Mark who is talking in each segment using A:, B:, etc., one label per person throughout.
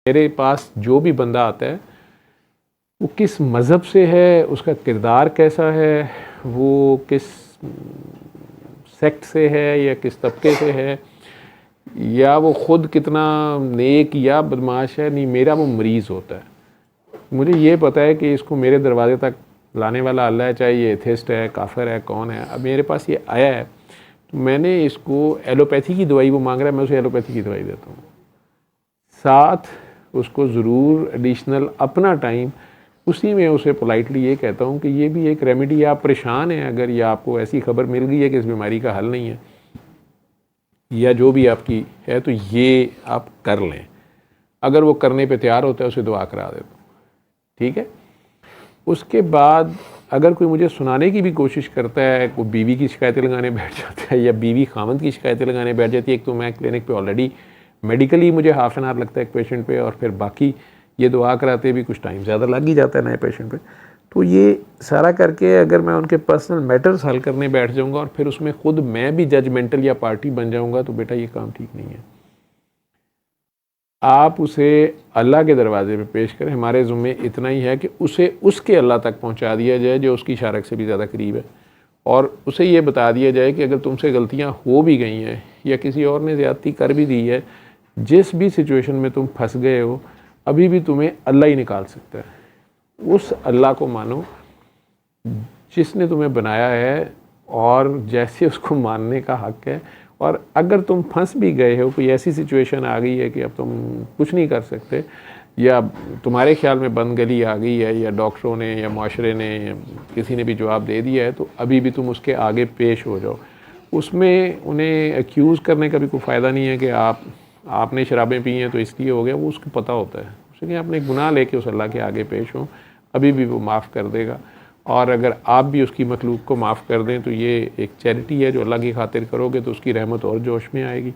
A: میرے پاس جو بھی بندہ آتا ہے وہ کس مذہب سے ہے، اس کا کردار کیسا ہے، وہ کس سیکٹ سے ہے یا کس طبقے سے ہے، یا وہ خود کتنا نیک یا بدماش ہے، نہیں، میرا وہ مریض ہوتا ہے۔ مجھے یہ پتہ ہے کہ اس کو میرے دروازے تک لانے والا اللہ ہے، چاہے یہ ایتھسٹ ہے، کافر ہے، کون ہے۔ اب میرے پاس یہ آیا ہے تو میں نے اس کو ایلوپیتھی کی دوائی وہ مانگ رہا ہے، میں اسے ایلوپیتھی کی دوائی دیتا ہوں، ساتھ اس کو ضرور ایڈیشنل اپنا ٹائم اسی میں اسے پولائٹلی یہ کہتا ہوں کہ یہ بھی ایک ریمیڈی، آپ پریشان ہیں اگر یا آپ کو ایسی خبر مل گئی ہے کہ اس بیماری کا حل نہیں ہے یا جو بھی آپ کی ہے، تو یہ آپ کر لیں۔ اگر وہ کرنے پہ تیار ہوتا ہے اسے دعا کرا دیتا ہوں، ٹھیک ہے۔ اس کے بعد اگر کوئی مجھے سنانے کی بھی کوشش کرتا ہے، کوئی بیوی کی شکایتیں لگانے بیٹھ جاتا ہے یا بیوی خامند کی شکایتیں لگانے بیٹھ جاتی ہے، ایک تو میں کلینک پہ آلریڈی میڈیکلی مجھے ہاف این آور لگتا ہے ایک پیشنٹ پہ، اور پھر باقی یہ دعا کراتے بھی کچھ ٹائم زیادہ لگ ہی جاتا ہے نئے پیشنٹ پہ، تو یہ سارا کر کے اگر میں ان کے پرسنل میٹرز حل کرنے بیٹھ جاؤں گا اور پھر اس میں خود میں بھی ججمنٹل یا پارٹی بن جاؤں گا تو بیٹا یہ کام ٹھیک نہیں ہے۔ آپ اسے اللہ کے دروازے پہ پیش کریں، ہمارے ذمے اتنا ہی ہے کہ اسے اس کے اللہ تک پہنچا دیا جائے جو اس کی شارک سے بھی زیادہ قریب ہے، اور اسے یہ بتا دیا جائے کہ اگر تم سے غلطیاں ہو بھی گئی ہیں یا کسی اور نے زیادتی کر بھی دی ہے، جس بھی سچویشن میں تم پھنس گئے ہو ابھی بھی تمہیں اللہ ہی نکال سکتا ہے۔ اس اللہ کو مانو جس نے تمہیں بنایا ہے، اور جیسے اس کو ماننے کا حق ہے، اور اگر تم پھنس بھی گئے ہو، کوئی ایسی سچویشن آ گئی ہے کہ اب تم کچھ نہیں کر سکتے، یا تمہارے خیال میں بند گلی آ گئی ہے، یا ڈاکٹروں نے یا معاشرے نے یا کسی نے بھی جواب دے دیا ہے، تو ابھی بھی تم اس کے آگے پیش ہو جاؤ۔ اس میں انہیں ایکیوز کرنے کا بھی کوئی فائدہ نہیں ہے کہ آپ نے شرابیں پی ہیں تو اس لیے ہو گیا، وہ اس کو پتہ ہوتا ہے، اسے کہ اپنے گناہ لے کے اس اللہ کے آگے پیش ہوں، ابھی بھی وہ معاف کر دے گا۔ اور اگر آپ بھی اس کی مخلوق کو معاف کر دیں تو یہ ایک چیریٹی ہے جو اللہ کی خاطر کرو گے تو اس کی رحمت اور جوش میں آئے گی۔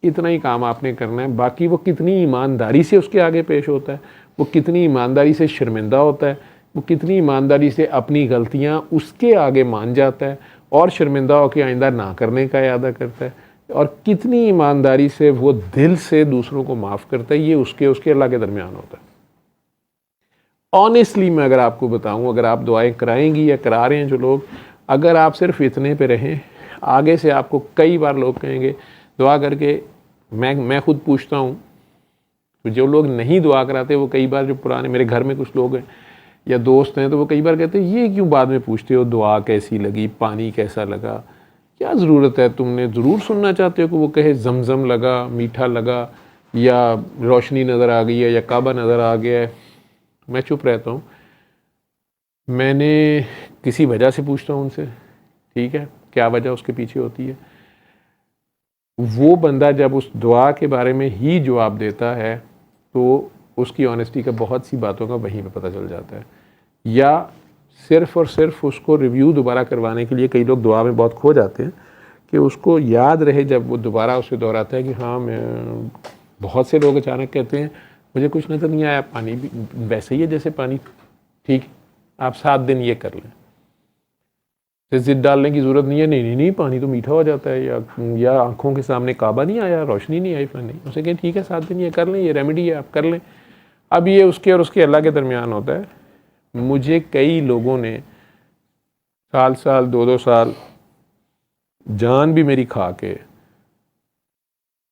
A: اتنا ہی کام آپ نے کرنا ہے، باقی وہ کتنی ایمانداری سے اس کے آگے پیش ہوتا ہے، وہ کتنی ایمانداری سے شرمندہ ہوتا ہے، وہ کتنی ایمانداری سے اپنی غلطیاں اس کے آگے مان جاتا ہے اور شرمندہ ہو کے آئندہ نہ کرنے کا ارادہ کرتا ہے، اور کتنی ایمانداری سے وہ دل سے دوسروں کو معاف کرتا ہے، یہ اس کے اللہ کے درمیان ہوتا ہے۔ آنیسٹلی میں اگر آپ کو بتاؤں، اگر آپ دعائیں کرائیں گی یا کرا رہے ہیں جو لوگ، اگر آپ صرف اتنے پہ رہیں، آگے سے آپ کو کئی بار لوگ کہیں گے دعا کر کے، میں خود پوچھتا ہوں، جو لوگ نہیں دعا کراتے وہ کئی بار، جو پرانے میرے گھر میں کچھ لوگ ہیں یا دوست ہیں، تو وہ کئی بار کہتے ہیں یہ کیوں بعد میں پوچھتے ہو دعا کیسی لگی، پانی کیسا لگا، کیا ضرورت ہے، تم نے ضرور سننا چاہتے ہو کہ وہ کہے زمزم لگا، میٹھا لگا، یا روشنی نظر آ گئی ہے، یا کعبہ نظر آ گیا ہے۔ میں چپ رہتا ہوں، میں نے کسی وجہ سے پوچھتا ہوں ان سے، ٹھیک ہے، کیا وجہ اس کے پیچھے ہوتی ہے۔ وہ بندہ جب اس دعا کے بارے میں ہی جواب دیتا ہے تو اس کی آنیسٹی کا بہت سی باتوں کا وہیں پہ پتہ چل جاتا ہے، یا صرف اور صرف اس کو ریویو دوبارہ کروانے کے لیے کئی لوگ دعا میں بہت کھو جاتے ہیں کہ اس کو یاد رہے جب وہ دوبارہ اسے دہراتا ہے کہ ہاں میں، بہت سے لوگ اچانک کہتے ہیں مجھے کچھ نظر نہیں آیا، پانی بھی ویسے ہی ہے جیسے پانی، ٹھیک، آپ 7 دن یہ کر لیں، ضد ڈالنے کی ضرورت نہیں ہے، نہیں پانی تو میٹھا ہو جاتا ہے، یا آنکھوں کے سامنے کعبہ نہیں آیا، روشنی نہیں آئی، نہیں، اسے کہیں ٹھیک ہے 7 دن یہ کر لیں، یہ ریمیڈی ہے آپ کر لیں۔ اب یہ اس کے اور اس کے اللہ کے درمیان ہوتا ہے۔ مجھے کئی لوگوں نے سال 2 سال جان بھی میری کھا کے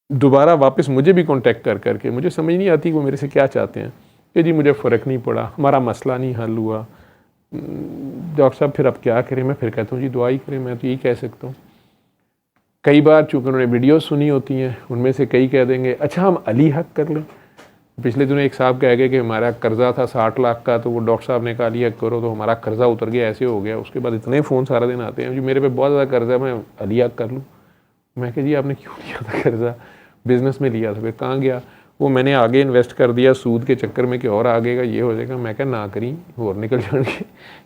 A: دوبارہ واپس مجھے بھی کانٹیکٹ کر کے، مجھے سمجھ نہیں آتی وہ میرے سے کیا چاہتے ہیں، کہ جی مجھے فرق نہیں پڑا، ہمارا مسئلہ نہیں حل ہوا، ڈاکٹر صاحب پھر اب کیا کریں، میں پھر کہتا ہوں جی دعا ہی کریں، میں تو یہی کہہ سکتا ہوں۔ کئی بار چونکہ انہوں نے ویڈیوز سنی ہوتی ہیں، ان میں سے کئی کہہ دیں گے اچھا ہم علی حق کر لیں۔ پچھلے دنوں ایک صاحب کہہ گئے کہ ہمارا قرضہ تھا 60 لاکھ کا، تو وہ ڈاکٹر صاحب نے کہا علی حق کرو تو ہمارا قرضہ اتر گیا، ایسے ہو گیا۔ اس کے بعد اتنے فون سارا دن آتے ہیں جی میرے پہ بہت زیادہ قرضہ ہے، میں علی حق کر لوں۔ میں کہ جی آپ نے کیوں لیا تھا قرضہ، بزنس میں لیا تھا، پھر کہاں گیا وہ، میں نے آگے انویسٹ کر دیا سود کے چکر میں کہ اور آگے گا یہ ہو جائے گا۔ میں کہا نہ کریں اور نکل جان گے،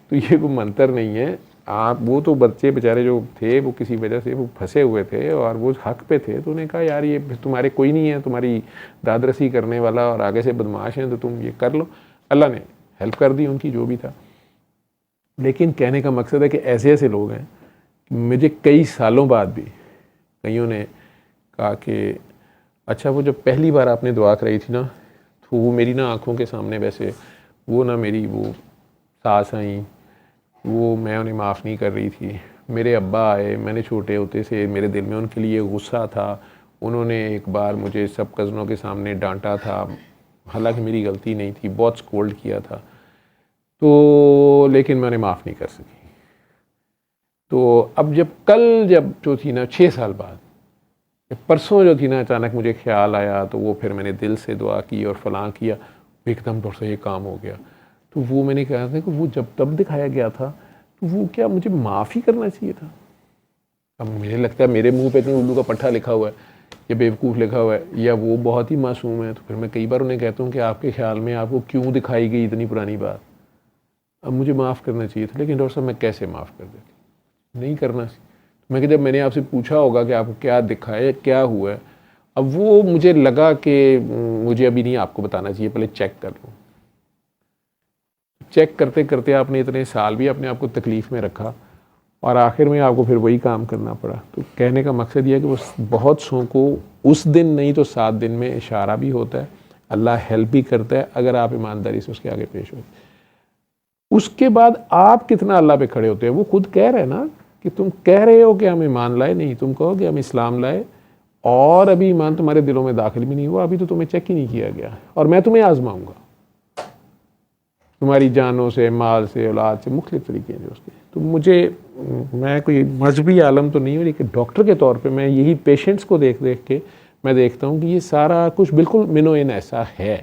A: تو یہ کوئی منتر نہیں ہے۔ آپ وہ تو بچے بیچارے جو تھے وہ کسی وجہ سے وہ پھنسے ہوئے تھے اور وہ حق پہ تھے، تو انہوں نے کہا یار یہ تمہارے کوئی نہیں ہے تمہاری داد رسی کرنے والا اور آگے سے بدماش ہیں، تو تم یہ کر لو۔ اللہ نے ہیلپ کر دی ان کی جو بھی تھا۔ لیکن کہنے کا مقصد ہے کہ ایسے ایسے لوگ ہیں، مجھے کئی سالوں بعد بھی کئیوں نے کہا کہ اچھا وہ جب پہلی بار آپ نے دعا کرائی تھی نا تو وہ میری نا آنکھوں کے سامنے ویسے وہ نا میری وہ ساس آئیں، وہ میں انہیں معاف نہیں کر رہی تھی. میرے ابا آئے، میں نے چھوٹے ہوتے سے میرے دل میں ان کے لیے غصہ تھا. انہوں نے ایک بار مجھے سب کزنوں کے سامنے ڈانٹا تھا، حالانکہ میری غلطی نہیں تھی، بہت سکولڈ کیا تھا. تو لیکن میں نے معاف نہیں کر سکی. تو اب جب جو تھی نا 6 سال بعد، پرسوں جو تھی نا اچانک مجھے خیال آیا، تو وہ پھر میں نے دل سے دعا کی اور فلاں کیا، ایک دم ڈاکٹر صاحب یہ کام ہو گیا. تو وہ میں نے کہا تھا کہ وہ جب تب دکھایا گیا تھا تو وہ کیا مجھے معاف ہی کرنا چاہیے تھا؟ اب مجھے لگتا ہے میرے منہ پہ اتنی اردو کا پٹھا لکھا ہوا ہے یا بیوقوف لکھا ہوا ہے یا وہ بہت ہی معصوم ہے. تو پھر میں کئی بار انہیں کہتا ہوں کہ آپ کے خیال میں آپ کو کیوں دکھائی گئی اتنی پرانی بات؟ اب مجھے معاف کرنا چاہیے تھا، لیکن ڈاکٹر صاحب میں کیسے معاف کر دیتی؟ نہیں کرنا سی. میں کہ جب میں نے آپ سے پوچھا ہوگا کہ آپ کو کیا دکھایا کیا ہوا ہے، اب وہ مجھے لگا کہ مجھے ابھی نہیں آپ کو بتانا چاہیے، پہلے چیک کر لوں. چیک کرتے کرتے آپ نے اتنے سال بھی اپنے آپ کو تکلیف میں رکھا اور آخر میں آپ کو پھر وہی کام کرنا پڑا. تو کہنے کا مقصد یہ ہے کہ وہ بہت سو کو اس دن نہیں تو 7 دن میں اشارہ بھی ہوتا ہے، اللہ ہیلپ بھی کرتا ہے اگر آپ ایمانداری سے اس کے آگے پیش ہوتے. اس کے بعد آپ کتنا اللہ پہ کھڑے ہوتے ہیں. وہ خود کہہ رہے ہیں نا کہ تم کہہ رہے ہو کہ ہم ایمان لائے، نہیں تم کہو کہ ہم اسلام لائے اور ابھی ایمان تمہارے دلوں میں داخل بھی نہیں ہوا، ابھی تو تمہیں چیک ہی نہیں کیا گیا اور میں تمہیں آزماؤں گا تمہاری جانوں سے، مال سے، اولاد سے، مختلف طریقے ہیں جو اس کے. تو میں کوئی مذہبی عالم تو نہیں ہوں، لیکن ڈاکٹر کے طور پہ میں یہی پیشنٹس کو دیکھ کے میں دیکھتا ہوں کہ یہ سارا کچھ بالکل منو ان ایسا ہے.